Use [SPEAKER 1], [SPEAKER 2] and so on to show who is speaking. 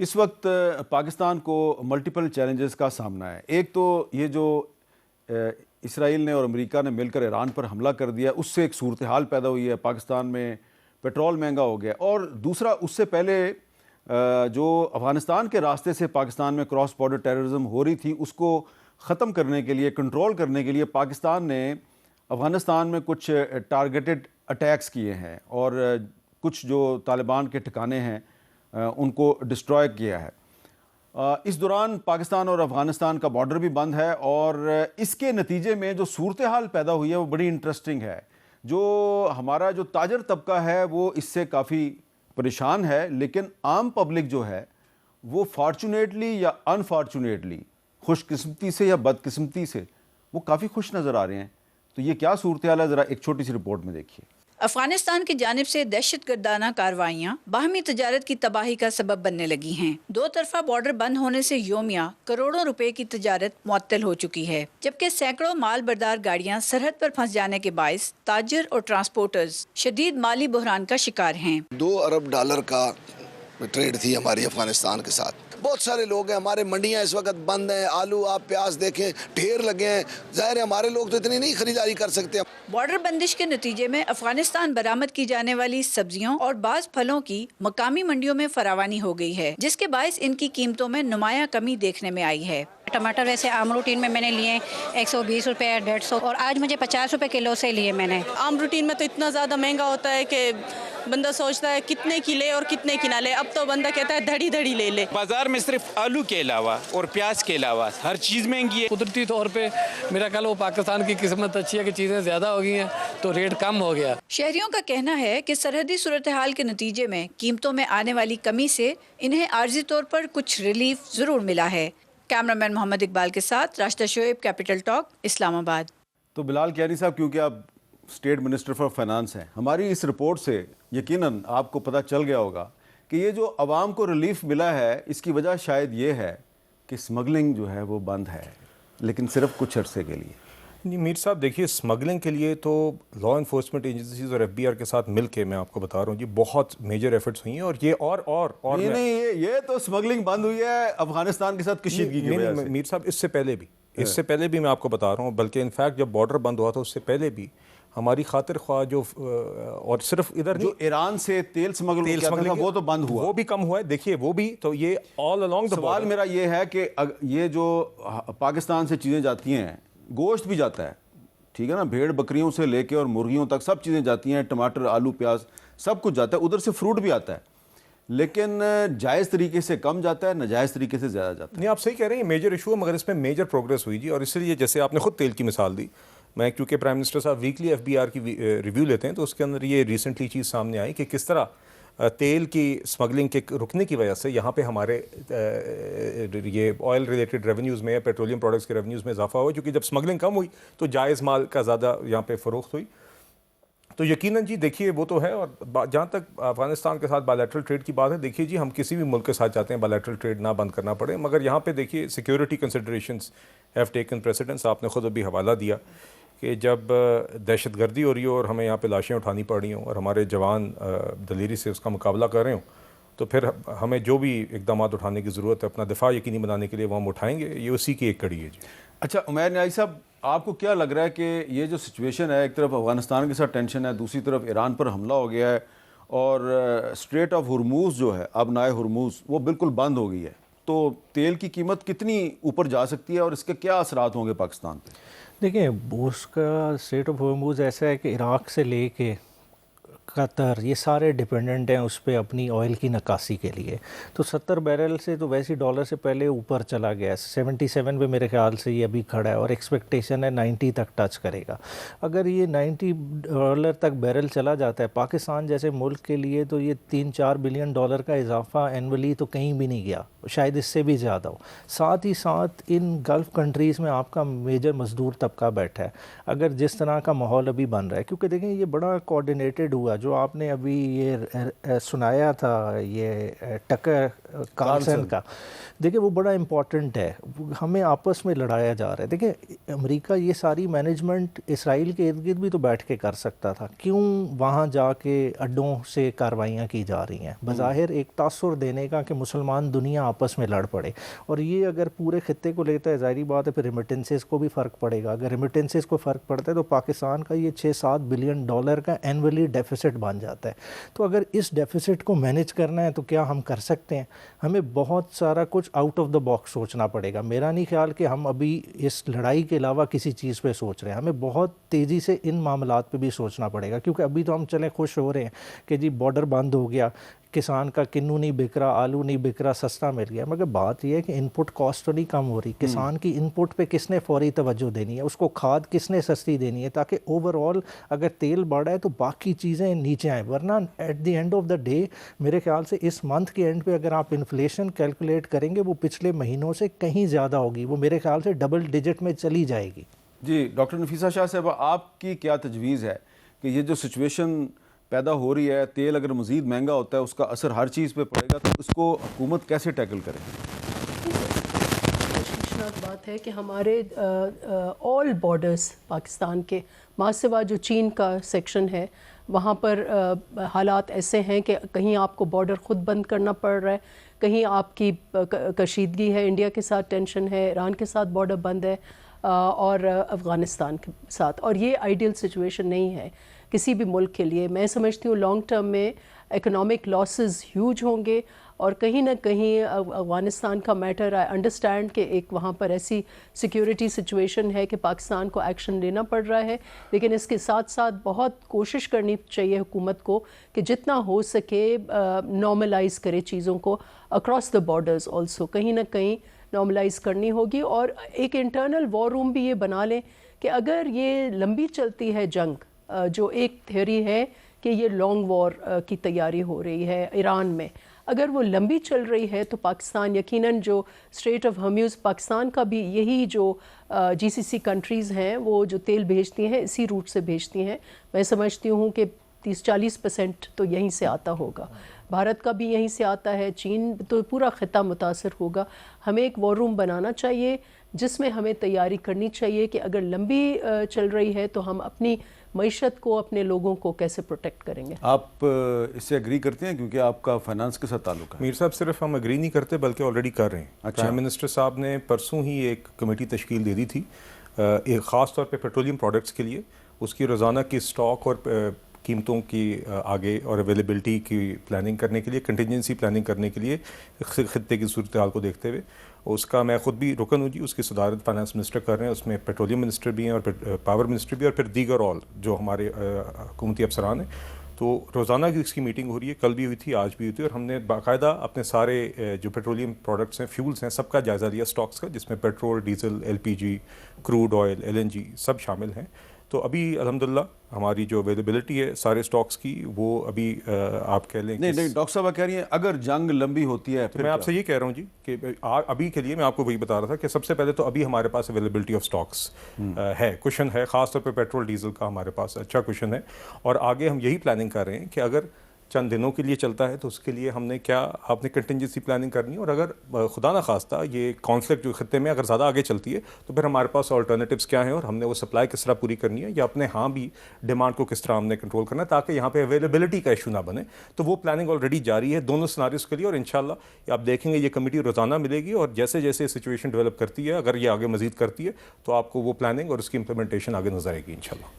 [SPEAKER 1] اس وقت پاکستان کو multiple challenges کا سامنا ہے. ایک تو یہ جو اسرائیل نے اور امریکہ نے مل کر ایران پر حملہ کر دیا، اس سے ایک صورتحال پیدا ہوئی ہے، پاکستان میں پیٹرول مہنگا ہو گیا. اور دوسرا، اس سے پہلے جو افغانستان کے راستے سے پاکستان میں کراس بارڈر ٹیررزم ہو رہی تھی، اس کو ختم کرنے کے لیے، کنٹرول کرنے کے لیے پاکستان نے افغانستان میں کچھ ٹارگیٹڈ اٹیکس کیے ہیں اور کچھ جو طالبان کے ٹھکانے ہیں ان کو ڈسٹروائے کیا ہے. اس دوران پاکستان اور افغانستان کا بارڈر بھی بند ہے اور اس کے نتیجے میں جو صورتحال پیدا ہوئی ہے وہ بڑی انٹرسٹنگ ہے. جو ہمارا جو تاجر طبقہ ہے وہ اس سے کافی پریشان ہے، لیکن عام پبلک جو ہے وہ فارچونیٹلی یا انفارچونیٹلی، خوش قسمتی سے یا بدقسمتی سے، وہ کافی خوش نظر آ رہے ہیں. تو یہ کیا صورتحال ہے، ذرا ایک چھوٹی سی رپورٹ میں دیکھیے.
[SPEAKER 2] افغانستان کی جانب سے دہشت گردانہ کارروائیاں باہمی تجارت کی تباہی کا سبب بننے لگی ہیں. دو طرفہ بارڈر بند ہونے سے یومیہ کروڑوں روپے کی تجارت معطل ہو چکی ہے، جبکہ سینکڑوں مال بردار گاڑیاں سرحد پر پھنس جانے کے باعث تاجر اور ٹرانسپورٹرز شدید مالی بحران کا شکار ہیں.
[SPEAKER 3] $2 ارب کا ٹریڈ تھی ہماری افغانستان کے ساتھ. بہت سارے لوگ ہیں، ہمارے منڈیاں اس وقت بند ہیں. آلو، آپ پیاز دیکھیں ڈھیر لگے ہیں. ظاہر ہے ہمارے لوگ تو اتنی نہیں خریداری کر سکتے.
[SPEAKER 2] بارڈر بندش کے نتیجے میں افغانستان برآمد کی جانے والی سبزیوں اور بعض پھلوں کی مقامی منڈیوں میں فراوانی ہو گئی ہے، جس کے باعث ان کی قیمتوں میں نمایاں کمی دیکھنے میں آئی ہے.
[SPEAKER 4] ٹماٹر ویسے عام روٹین میں نے لیے 120 روپے 150 اور آج مجھے 50 روپے کلو سے لیے میں نے.
[SPEAKER 5] عام روٹین میں تو اتنا زیادہ مہنگا ہوتا ہے کہ بندہ سوچتا ہے کتنے کی لے اور کتنے کی نہ لے. اب تو بندہ کہتا ہے دھڑی دھڑی لے لے.
[SPEAKER 6] بازار میں صرف آلو کے علاوہ اور پیاز کے علاوہ ہر چیز مہنگی ہے.
[SPEAKER 7] قدرتی طور پہ میرا خیال وہ پاکستان کی قسمت اچھی ہے کہ چیزیں زیادہ ہو گئی ہیں تو ریٹ کم ہو گیا.
[SPEAKER 2] شہریوں کا کہنا ہے کہ سرحدی صورتحال کے نتیجے میں قیمتوں میں آنے والی کمی سے انہیں عارضی طور پر کچھ ریلیف ضرور ملا ہے. کیمرامین محمد اقبال کے ساتھ راشدہ شعیب، کیپٹل ٹاک، اسلام آباد.
[SPEAKER 1] تو بلال کیانی صاحب، کیونکہ آپ اسٹیٹ منسٹر فار فائنانس ہیں، ہماری اس رپورٹ سے یقیناً آپ کو پتہ چل گیا ہوگا کہ یہ جو عوام کو ریلیف ملا ہے، اس کی وجہ شاید یہ ہے کہ اسمگلنگ جو ہے وہ بند ہے، لیکن صرف کچھ عرصے کے لیے.
[SPEAKER 8] جی میر صاحب، دیکھیے اسمگلنگ کے لیے تو لا انفورسمنٹ ایجنسیز اور FBR کے ساتھ مل کے میں آپ کو بتا رہا ہوں جی بہت میجر ایفرٹس ہوئی ہیں. اور یہ اور
[SPEAKER 1] نہیں، یہ تو اسمگلنگ بند ہوئی ہے افغانستان کے ساتھ کشیدگی کی وجہ سے.
[SPEAKER 8] میر صاحب اس سے پہلے بھی میں آپ کو بتا رہا ہوں، بلکہ انفیکٹ جب بارڈر بند ہوا تھا اس سے پہلے بھی ہماری خاطر خواہ جو اور صرف ادھر
[SPEAKER 1] جو ایران سے تیل سمگلنگ تھا وہ تو بند ہوا،
[SPEAKER 8] وہ بھی کم ہوا ہے. دیکھیے وہ بھی تو یہ آل along the
[SPEAKER 1] سوال میرا یہ ہے کہ یہ جو پاکستان سے چیزیں جاتی ہیں، گوشت بھی جاتا ہے، ٹھیک ہے نا، بھیڑ بکریوں سے لے کے اور مرغیوں تک سب چیزیں جاتی ہیں، ٹماٹر، آلو، پیاز سب کچھ جاتا ہے، ادھر سے فروٹ بھی آتا ہے، لیکن جائز طریقے سے کم جاتا ہے، ناجائز طریقے سے زیادہ جاتا ہے.
[SPEAKER 8] نہیں، آپ صحیح کہہ رہے ہیں، میجر ایشو ہے، مگر اس میں میجر پروگرس ہوئی جی. اور اس لیے جیسے آپ نے خود تیل کی مثال دی، میں کیونکہ پرائم منسٹر صاحب ویکلی FBR کی ریویو لیتے ہیں تو اس کے اندر یہ ریسنٹلی چیز سامنے آئی کہ کس طرح تیل کی اسمگلنگ کے رکنے کی وجہ سے یہاں پہ ہمارے یہ آئل ریلیٹڈ ریونیوز میں، پیٹرولیم پروڈکٹس کے ریونیوز میں اضافہ ہوا، کیونکہ جب اسمگلنگ کم ہوئی تو جائز مال کا زیادہ یہاں پہ فروخت ہوئی. تو یقیناً جی دیکھیے وہ تو ہے. اور جہاں تک افغانستان کے ساتھ بائیلیٹرل ٹریڈ کی بات ہے، دیکھیے جی ہم کسی بھی ملک کے ساتھ چاہتے ہیں بائیلیٹرل ٹریڈ نہ بند کرنا پڑے، مگر یہاں پہ دیکھیے security considerations have taken precedence. آپ نے خود ابھی حوالہ دیا کہ جب دہشت گردی ہو رہی ہو اور ہمیں یہاں پہ لاشیں اٹھانی پڑ رہی ہوں اور ہمارے جوان دلیری سے اس کا مقابلہ کر رہے ہوں، تو پھر ہمیں جو بھی اقدامات اٹھانے کی ضرورت ہے اپنا دفاع یقینی بنانے کے لیے وہ ہم اٹھائیں گے. یہ اسی کی ایک کڑی ہے جی.
[SPEAKER 1] اچھا عمیر نیازی صاحب، آپ کو کیا لگ رہا ہے کہ یہ جو سچویشن ہے، ایک طرف افغانستان کے ساتھ ٹینشن ہے، دوسری طرف ایران پر حملہ ہو گیا ہے اور اسٹریٹ آف ہرموز جو ہے، اب نائے ہرموز، وہ بالکل بند ہو گئی ہے، تو تیل کی قیمت کتنی اوپر جا سکتی ہے اور اس کے کیا اثرات ہوں گے پاکستان پہ؟
[SPEAKER 9] دیکھیں، اس کا اسٹریٹ آف ہرموز ایسا ہے کہ عراق سے لے کے قطر یہ سارے ڈیپینڈنٹ ہیں اس پہ اپنی آئل کی نکاسی کے لیے. تو 70 بیرل سے تو ویسے ڈالر سے پہلے اوپر چلا گیا ہے، 77 پہ میرے خیال سے یہ ابھی کھڑا ہے اور ایکسپیکٹیشن ہے 90 تک ٹچ کرے گا. اگر یہ $90 تک بیرل چلا جاتا ہے پاکستان جیسے ملک کے لیے، تو یہ $3-4 بلین کا اضافہ اینولی تو کہیں بھی نہیں گیا، شاید اس سے بھی زیادہ ہو. ساتھ ہی ساتھ ان گلف کنٹریز میں آپ کا میجر مزدور طبقہ بیٹھا ہے. اگر جس طرح کا ماحول ابھی بن رہا ہے، کیونکہ دیکھیں یہ بڑا کوآرڈینیٹڈ ہوا جو آپ نے ابھی یہ سنایا تھا یہ ٹکر کارلسن کا، دیکھیں وہ بڑا امپورٹنٹ ہے. ہمیں آپس میں لڑایا جا رہا ہے. دیکھیں امریکہ یہ ساری مینجمنٹ اسرائیل کے ارد گرد بھی تو بیٹھ کے کر سکتا تھا، کیوں وہاں جا کے اڈوں سے کارروائیاں کی جا رہی ہیں؟ بظاہر ایک تاثر دینے کا کہ مسلمان دنیا آپس میں لڑ پڑے، اور یہ اگر پورے خطے کو لیتا ہے ظاہری بات ہے پھر ریمیٹنسز کو بھی فرق پڑے گا. اگر ریمیٹنسز کو فرق پڑتا ہے تو پاکستان کا یہ $6-7 بلین کا اینولی ڈیفیسٹ بن جاتا ہے. تو اگر اس ڈیفیسٹ کو مینیج کرنا ہے تو کیا ہم کر سکتے ہیں؟ ہمیں بہت سارا کچھ آؤٹ آف دا باکس سوچنا پڑے گا. میرا نہیں خیال کہ ہم ابھی اس لڑائی کے علاوہ کسی چیز پہ سوچ رہے ہیں. ہمیں بہت تیزی سے ان معاملات پہ بھی سوچنا پڑے گا، کیونکہ ابھی تو ہم چلیں خوش ہو رہے ہیں کہ جی بارڈر بند ہو گیا، کسان کا کنو نہیں بک رہا، آلو نہیں بک رہا، سستا مل گیا. مگر بات یہ ہے کہ ان پٹ کاسٹ تو نہیں کم ہو رہی. کسان کی ان پٹ پہ کس نے فوری توجہ دینی ہے؟ اس کو کھاد کس نے سستی دینی ہے تاکہ اوور آل اگر تیل بڑھا ہے تو باقی چیزیں نیچے آئیں؟ ورنہ at the end of the day میرے خیال سے اس منتھ کے اینڈ پہ اگر آپ انفلیشن کیلکولیٹ کریں گے وہ پچھلے مہینوں سے کہیں زیادہ ہوگی، وہ میرے خیال سے ڈبل ڈیجٹ میں چلی جائے گی.
[SPEAKER 1] جی ڈاکٹر نفیسہ شاہ صاحبہ، آپ کی کیا تجویز ہے کہ یہ جو سچویشن پیدا ہو رہی ہے، تیل اگر مزید مہنگا ہوتا ہے اس کا اثر ہر چیز پہ پڑے گا، تو اس کو حکومت کیسے ٹیکل کرے؟
[SPEAKER 10] خوشناک بات ہے کہ ہمارے آل بارڈرز پاکستان کے ماں سوا جو چین کا سیکشن ہے وہاں پر حالات ایسے ہیں کہ کہیں آپ کو بارڈر خود بند کرنا پڑ رہا ہے، کہیں آپ کی کشیدگی ہے، انڈیا کے ساتھ ٹینشن ہے، ایران کے ساتھ بارڈر بند ہے اور افغانستان کے ساتھ. اور یہ آئیڈیل سچویشن نہیں ہے کسی بھی ملک کے لیے. میں سمجھتی ہوں لانگ ٹرم میں اکنامک لاسز ہیوج ہوں گے، اور کہیں نہ کہیں افغانستان کا میٹر آئی انڈرسٹینڈ کہ ایک وہاں پر ایسی سیکیورٹی سچویشن ہے کہ پاکستان کو ایکشن لینا پڑ رہا ہے، لیکن اس کے ساتھ ساتھ بہت کوشش کرنی چاہیے حکومت کو کہ جتنا ہو سکے نارملائز کرے چیزوں کو اکراس دا بارڈرز. آلسو کہیں نہ کہیں نارملائز کرنی ہوگی، اور ایک انٹرنل وار روم بھی یہ بنا لیں کہ اگر یہ لمبی چلتی ہے جنگ، جو ایک تھیوری ہے کہ یہ لانگ وار کی تیاری ہو رہی ہے ایران میں، اگر وہ لمبی چل رہی ہے تو پاکستان یقیناً جو اسٹریٹ آف ہرمیوز پاکستان کا بھی یہی جو GCC کنٹریز ہیں وہ جو تیل بھیجتی ہیں اسی روٹ سے بھیجتی ہیں. میں سمجھتی ہوں کہ 30-40% تو یہیں سے آتا ہوگا، بھارت کا بھی یہیں سے آتا ہے، چین تو پورا خطہ متاثر ہوگا. ہمیں ایک وار روم بنانا چاہیے جس میں ہمیں تیاری کرنی چاہیے کہ اگر لمبی چل رہی ہے تو ہم اپنی معیشت کو، اپنے لوگوں کو کیسے پروٹیکٹ کریں گے.
[SPEAKER 1] آپ اس سے اگری کرتے ہیں کیونکہ آپ کا فائنانس کے ساتھ تعلق ہے؟
[SPEAKER 8] میر صاحب صرف ہم اگری نہیں کرتے بلکہ آلریڈی کر رہے ہیں. پرائم منسٹر صاحب نے پرسوں ہی ایک کمیٹی تشکیل دے دی تھی ایک خاص طور پہ پیٹرولیم پروڈکٹس کے لیے. اس کی روزانہ کی سٹاک اور قیمتوں کی آگے اور اویلیبلٹی کی پلاننگ کرنے کے لیے، کنٹینجنسی پلاننگ کرنے کے لیے خطے کی صورتحال کو دیکھتے ہوئے اس کا میں خود بھی رکن ہوں جی. اس کی صدارت فائنانس منسٹر کر رہے ہیں، اس میں پیٹرولیم منسٹر بھی ہیں اور پاور منسٹر بھی، اور پھر دیگر آل جو ہمارے حکومتی افسران ہیں. تو روزانہ کی اس کی میٹنگ ہو رہی ہے، کل بھی ہوئی تھی، آج بھی ہوئی تھی، اور ہم نے باقاعدہ اپنے سارے جو پیٹرولیم پروڈکٹس ہیں، فیولز ہیں، سب کا جائزہ لیا اسٹاکس کا، جس میں petrol, diesel, LPG، crude oil, LNG سب شامل ہیں. تو ابھی الحمدللہ ہماری جو اویلیبلٹی ہے سارے سٹاکس کی وہ ابھی آپ کہہ لیں.
[SPEAKER 1] نہیں ڈاکٹر صاحب کہہ رہی ہیں اگر جنگ لمبی ہوتی ہے
[SPEAKER 8] میں آپ سے یہ کہہ رہا ہوں جی کہ ابھی کے لیے میں آپ کو وہی بتا رہا تھا کہ سب سے پہلے تو ابھی ہمارے پاس اویلیبلٹی آف سٹاکس ہے، کشن ہے، خاص طور پہ پیٹرول ڈیزل کا ہمارے پاس اچھا کشن ہے. اور آگے ہم یہی پلاننگ کر رہے ہیں کہ اگر چند دنوں کے لیے چلتا ہے تو اس کے لیے ہم نے کیا آپ نے کنٹینجنسی پلاننگ کرنی ہے، اور اگر خدا نخواستہ یہ کانفلکٹ جو خطے میں اگر زیادہ آگے چلتی ہے تو پھر ہمارے پاس آلٹرنیٹیوز کیا ہیں، اور ہم نے وہ سپلائی کس طرح پوری کرنی ہے، یا اپنے ہاں بھی ڈیمانڈ کو کس طرح ہم نے کنٹرول کرنا ہے تاکہ یہاں پہ اویلیبلٹی کا ایشو نہ بنے. تو وہ پلاننگ آلریڈی جاری ہے دونوں سیناریوز کے لیے، اور انشاءاللہ آپ دیکھیں گے یہ کمیٹی روزانہ ملے گی، اور جیسے جیسے سچویشن ڈیولپ کرتی ہے اگر یہ آگے مزید کرتی ہے تو آپ کو وہ پلاننگ اور اس کی امپلیمنٹیشن آگے نظر آئے گی انشاءاللہ.